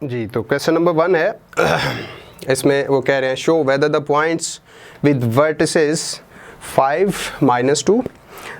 जी, तो question number 1 है इसमें वो कह रहे हैं show whether the points with vertices 5 -2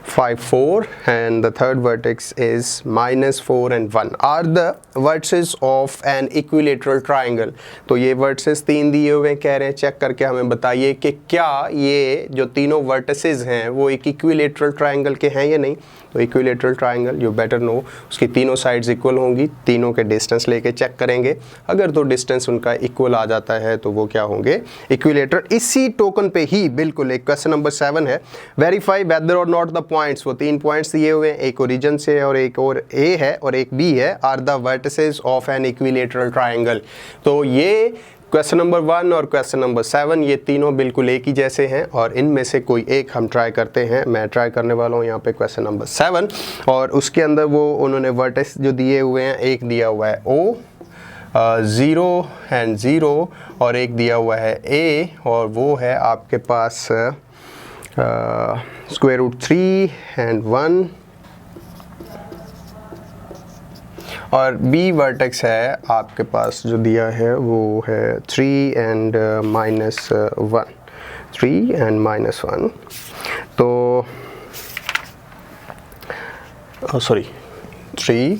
5 4 and the third vertex is -4 and 1 are the vertices of an equilateral triangle। तो ये vertices 3 दिए हुए कह रहे हैं, चेक करके हमें बताइए कि क्या ये जो तीनों vertices हैं वो एक equilateral triangle के हैं या नहीं। तो equilateral triangle you better know उसकी तीनों sides equal होंगी, तीनों के distance लेके चेक करेंगे, अगर तो distance उनका equal आ जाता है तो वो क्या होंगे equilateral। इसी टोकन पे ही बिल्कुल एक क्वेश्चन नंबर 7 है, वेरीफाई वेदर और नॉट द पॉइंट्स। वो 3 पॉइंट्स दिए हुए हैं, एक ओरिजिन से और एक और ए है और एक बी है, are the vertices of an equilateral triangle. तो ये क्वेश्चन नंबर 1 और क्वेश्चन नंबर 7 ये तीनों बिल्कुल एक ही जैसे हैं और इनमें से कोई एक हम ट्राई करते हैं। मैं ट्राई करने वाला हूँ यहाँ पे क्वेश्चन नंबर 7 और उसके अंदर वो उन्होंने वर्टिस जो दिए हुए हैं, एक दिया हुआ है O 0 एंड 0 और एक दिया हुआ है A और वो है आपके पास √3 एंड 1 और B वर्टेक्स है आपके पास जो दिया है वो है 3 एंड -1 3 एंड -1 तो सॉरी 3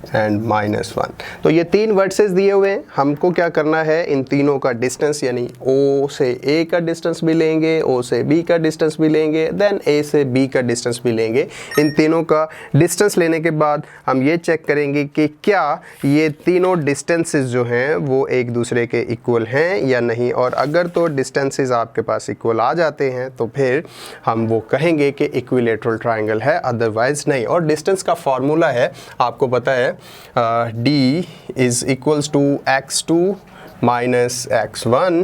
एंड -1। तो ये 3 वर्टिसेस दिए हुए हैं, हमको क्या करना है इन तीनों का डिस्टेंस यानी O से A का डिस्टेंस भी लेंगे, O से B का डिस्टेंस भी लेंगे, देन A से B का डिस्टेंस भी लेंगे। इन तीनों का डिस्टेंस लेने के बाद हम ये चेक करेंगे कि क्या ये तीनों डिस्टेंसेस जो हैं वो एक दूसरे के इक्वल हैं या नहीं, और अगर तो डिस्टेंसेस आपके पास इक्वल आ जाते हैं तो फिर हम वो कहेंगे कि इक्विलेटरल ट्राइंगल है, अदरवाइज नहीं। और डिस्टेंस का फॉर्मूला है, आपको पता है d is equals to x2 minus x1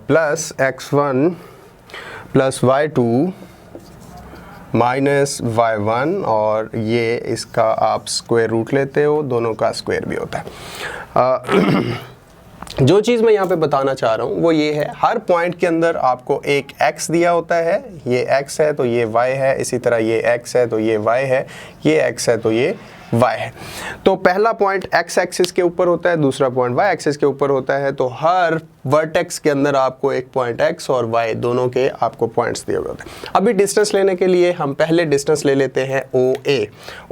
plus x1 plus y2 minus y1 और ये इसका आप स्क्वायर रूट लेते हो, दोनों का स्क्वायर भी होता है। जो चीज़ मैं यहाँ पे बताना चाह रहा हूँ वो ये है, हर पॉइंट के अंदर आपको एक x दिया होता है, ये x है तो ये y है, इसी तरह ये x है तो ये y है, ये x है तो ये y है। तो पहला पॉइंट x एक्सिस के ऊपर होता है, दूसरा पॉइंट y एक्सिस के ऊपर होता है, तो हर वर्टेक्स के अंदर आपको एक पॉइंट x और y दोनों के आपको पॉइंट्स दिए हुए होते हैं। अभी डिस्टेंस लेने के लिए हम पहले डिस्टेंस ले लेते हैं OA।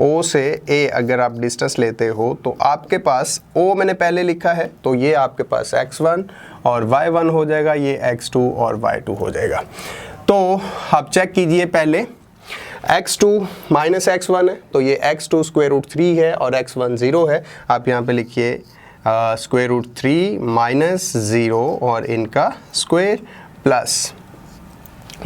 O से A अगर आप डिस्टेंस लेते हो तो आपके पास O मैंने पहले लिखा है तो ये आपके पास x1 और y1 हो जाएगा, ये x2 और y2 हो जाएगा। तो आप चेक कीजिए, पहले x2 माइनस x1 है तो ये x2 √3 है और x1 0 है। आप यहाँ पे लिखिए √3 माइनस 0 और इनका स्क्वायर प्लस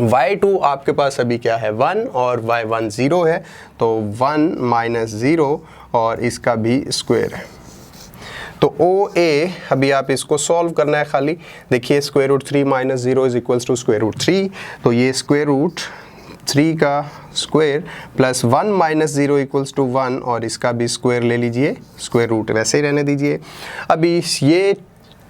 y2 आपके पास अभी क्या है 1 और y1 0 है तो 1 माइनस 0 और इसका भी स्क्वायर है। तो OA अभी आप इसको सॉल्व करना है खाली, देखिए √3 माइनस 0 इज इक्वल्स टू √3, तो ये √3 का square plus 1 minus 0 equals to 1 और इसका भी स्क्वायर ले लीजिए, स्क्वायर रूट वैसे ही रहने दीजिए। अभी ये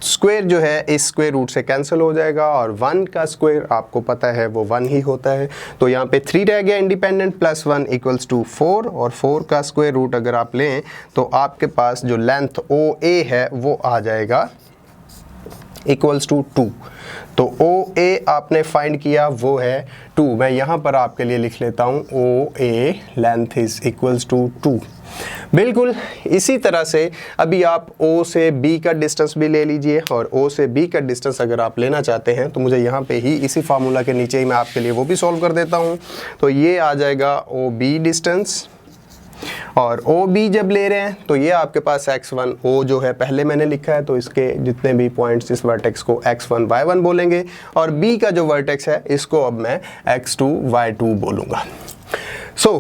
स्क्वायर जो है इस स्क्वायर रूट से कैंसिल हो जाएगा और 1 का स्क्वायर आपको पता है वो 1 ही होता है, तो यहाँ पे 3 रह गया इंडिपेंडेंट, प्लस 1 इक्वल्स टू 4 और 4 का स्क्वायर रूट अगर आप लें तो आपके पास जो लेंथ OA है वो आ जाएगा इक्वल्स टू 2। तो OA आपने फाइंड किया वो है 2, मैं यहाँ पर आपके लिए लिख लेता हूँ OA length is equals to 2। बिल्कुल इसी तरह से अभी आप O से B का डिस्टेंस भी ले लीजिए और O से B का डिस्टेंस अगर आप लेना चाहते हैं तो मुझे यहाँ पे ही इसी फार्मूला के नीचे ही मैं आपके लिए वो भी सॉल्व कर देता हूँ। तो ये आ जाएगा OB डिस्टेंस और OB जब ले रहे हैं तो ये आपके पास x1 O जो है पहले मैंने लिखा है तो इसके जितने भी पॉइंट्स इस वर्टेक्स को x1 y1 बोलेंगे और B का जो वर्टेक्स है इसको अब मैं x2 y2 बोलूँगा। सो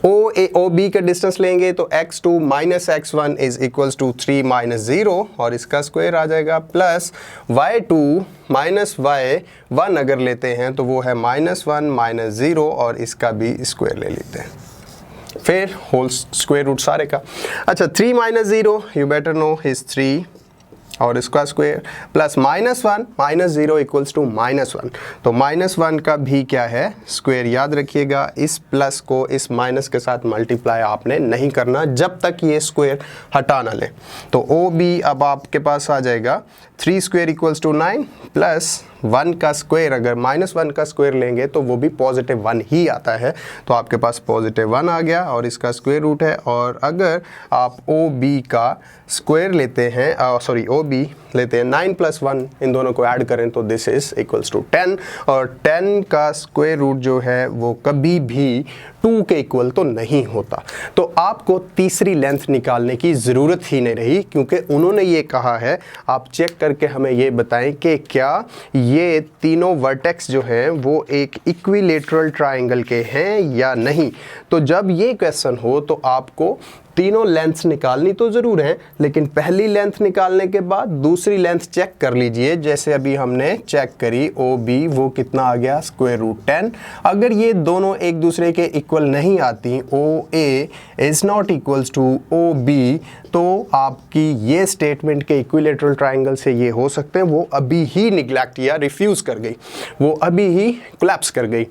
OB का डिस्टेंस लेंगे तो x2 minus x1 is equals to 3 minus 0 और इसका स्क्वायर आ जाएगा प्लस y2 माइनस y1 अगर लेते हैं तो वो है -1 माइनस 0 और इसका भी स्क्वायर ले लेते हैं, फिर होल स्क्वायर रूट सारे का। अच्छा 3 minus 0 you better know is 3 और इसका स्क्वायर प्लस -1 -0 इक्वल्स टू -1। तो -1 का भी क्या है स्क्वायर। याद रखिएगा इस प्लस को इस माइनस के साथ मल्टीप्लाई आपने नहीं करना जब तक ये स्क्वायर हटा ना ले। तो OB अब आपके पास आ जाएगा 3 स्क्वायर इक्वल्स टू 9 प्लस 1 का स्क्वायर, अगर -1 का स्क्वायर लेंगे तो वो भी +1 ही आता है। तो आपके पास +1 आ गया और इसका स्क्वायर रूट है। और अगर आप OB का स्क्वायर लेते हैं OB लेते हैं 9 + 1, इन दोनों को ऐड करें तो दिस इज इक्वल्स टू 10। और 10 का स्क्वायर रूट जो है वो कभी भी 2 के इक्वल तो नहीं होता। तो आपको तीसरी लेंथ निकालने की ज़रूरत ही नहीं रही, क्योंकि उन्होंने ये कहा है आप चेक करके हमें ये बताएं कि क्या ये तीनों वर्टेक्स जो हैं वो एक इक्विलेटरल ट्रायंगल के हैं या नहीं। तो जब ये क्वेश्चन हो तो आपको तीनों लेंथ्स निकालनी तो ज़रूर है, लेकिन पहली लेंथ निकालने के बाद दूसरी लेंथ चेक कर लीजिए। जैसे अभी हमने चेक करी OB, वो कितना आ गया √10। अगर ये दोनों एक दूसरे के इक्वल नहीं आती, OA is not equals to OB, तो आपकी ये स्टेटमेंट के इक्विलेटरल ट्रायंगल से ये हो सकते हैं वो अभी ही निगलेक्ट या रिफ्यूज़ कर गई, वो अभी ही कोलैप्स कर गई।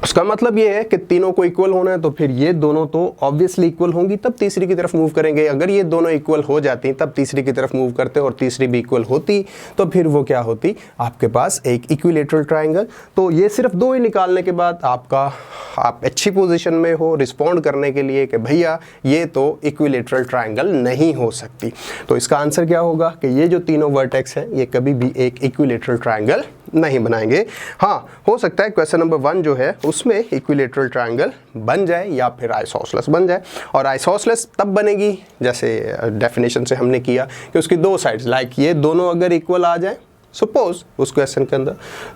उसका मतलब ये है कि तीनों को इक्वल होना है, तो फिर ये दोनों तो ऑब्वियसली इक्वल होंगी, तब तीसरी की तरफ मूव करेंगे। अगर ये दोनों इक्वल हो जाती तब तीसरी की तरफ मूव करते और तीसरी भी इक्वल होती, तो फिर वो क्या होती आपके पास एक इक्विलेटरल ट्रायंगल। तो ये सिर्फ 2 ही निकालने के बाद आप अच्छी पोजीशन में हो रिस्पॉन्ड करने के लिए कि भैया ये तो इक्विलेटरल ट्रायंगल नहीं हो सकती। तो इसका आंसर क्या होगा कि ये जो तीनों वर्टेक्स हैं ये कभी भी एक इक्विलेटरल ट्रायंगल नहीं बनाएंगे। हाँ, हो सकता है क्वेश्चन नंबर 1 जो है उसमें इक्विलेटरल ट्रायंगल बन जाए या फिर आइसोसेलेस बन जाए। और आइसोसेलेस तब बनेगी जैसे डेफिनेशन से हमने किया कि उसकी 2 साइड्स लाइक ये दोनों अगर इक्वल आ जाए सपोज उस क्वेश्चन के अंदर,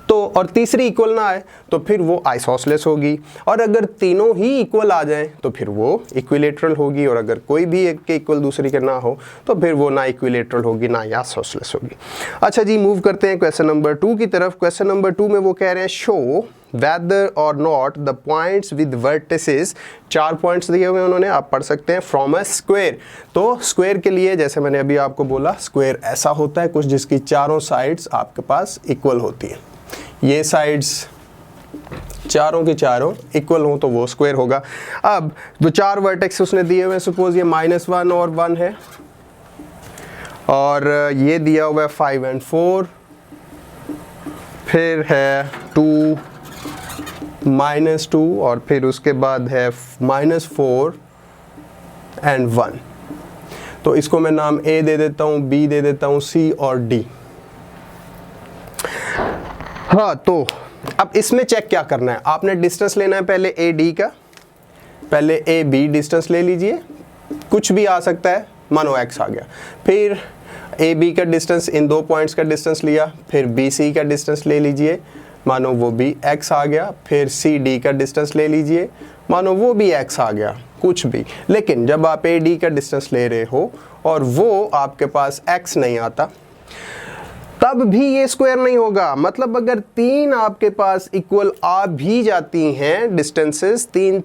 तो और तीसरी इक्वल ना आए तो फिर वो आइसोसेलेस होगी। और अगर तीनों ही इक्वल आ जाएं तो फिर वो इक्विलेटरल होगी। और अगर कोई भी एक के इक्वल दूसरी के ना हो तो फिर वो ना इक्विलेटरल होगी ना या आइसोसेलेस होगी। अच्छा जी, मूव करते हैं क्वेश्चन नंबर 2 की तरफ। क्वेश्चन नंबर 2 में वो कह रहे हैं show whether or not the points with vertices, 4 points दिए हुए उन्होंने, आप पढ़ सकते हैं फ्रॉम अ स्क्वायर। तो स्क्वायर के लिए जैसे मैंने अभी आपको बोला स्क्वायर ऐसा होता है कुछ जिसकी चारों साइड्स आपके पास इक्वल होती हैं। ये साइड्स चारों की चारों इक्वल हो तो वो स्क्वायर होगा। अब जो 4 वर्टेक्स उसने दिए हुए हैं, सपोज ये -1 और 1 है और ये दिया हुआ है 5 और 4, फिर है 2 -2 और फिर उसके बाद है -4 और 1। तो इसको मैं नाम A दे देता हूँ, B दे देता हूँ, C और D। हाँ, तो अब इसमें चेक क्या करना है, आपने डिस्टेंस लेना है पहले AD का, पहले AB डिस्टेंस ले लीजिए, कुछ भी आ सकता है, मानो x आ गया। फिर AB का डिस्टेंस, इन 2 पॉइंट्स का डिस्टेंस लिया, फिर BC का डिस्टेंस ले लीजिए, मानो वो भी x आ गया। फिर CD का डिस्टेंस ले लीजिए, मानो वो भी x आ गया, कुछ भी। लेकिन जब आप AD का डिस्टेंस ले रहे हो और वो आपके पास x नहीं आता, तब भी ये स्क्वायर नहीं होगा। मतलब अगर 3 आपके पास इक्वल आ भी जाती हैं डिस्टेंसेस, 3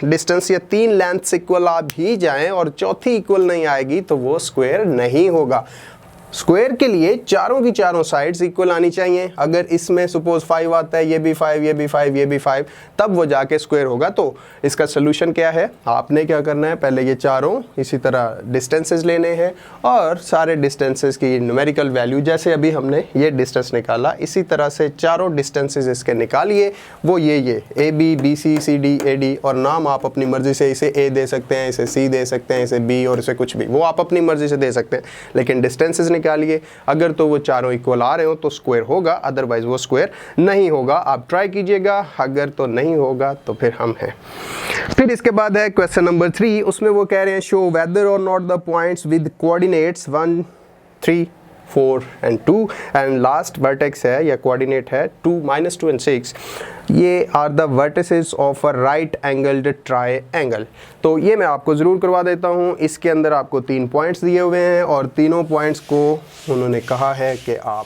डिस्टेंस या 3 लेंथ्स इक्वल आ भी जाएं और चौथी इक्वल नहीं आएगी तो वो स्क्वायर नहीं होगा। स्क्वायर के लिए चारों की चारों साइड्स इक्वल आनी चाहिए। अगर इसमें सपोज 5 आता है, ये भी 5, ये भी 5, ये भी 5, तब वो जाके स्क्वायर होगा। तो इसका सोल्यूशन क्या है, आपने क्या करना है, पहले ये चारों इसी तरह डिस्टेंसेस लेने हैं और सारे डिस्टेंसेस की न्यूमेरिकल वैल्यू, जैसे अभी हमने ये डिस्टेंस निकाला, इसी तरह से चारों डिस्टेंसेस इसके निकालिए। वो ये AB, BC, CD, AD, और नाम आप अपनी मर्जी से, इसे A दे सकते हैं, इसे C दे सकते हैं, इसे B और इसे कुछ भी, वो आप अपनी मर्जी से दे सकते हैं। लेकिन डिस्टेंसेस निकालिए, अगर तो वो चारों इक्वल आ रहे हो तो स्क्वायर होगा, अदरवाइज वो स्क्वायर नहीं होगा। आप ट्राई कीजिएगा, अगर तो नहीं होगा तो फिर हम हैं। फिर इसके बाद है क्वेश्चन नंबर 3, उसमें वो कह रहे हैं शो वेदर और not the points with coordinates 1, 3, 4 and 2 and last vertex है या कोऑर्डिनेट है 2, -2 and 6, ये are the vertices of a right angled triangle. तो ये मैं आपको ज़रूर करवा देता हूँ। इसके अंदर आपको 3 पॉइंट्स दिए हुए हैं और तीनों पॉइंट्स को उन्होंने कहा है कि आप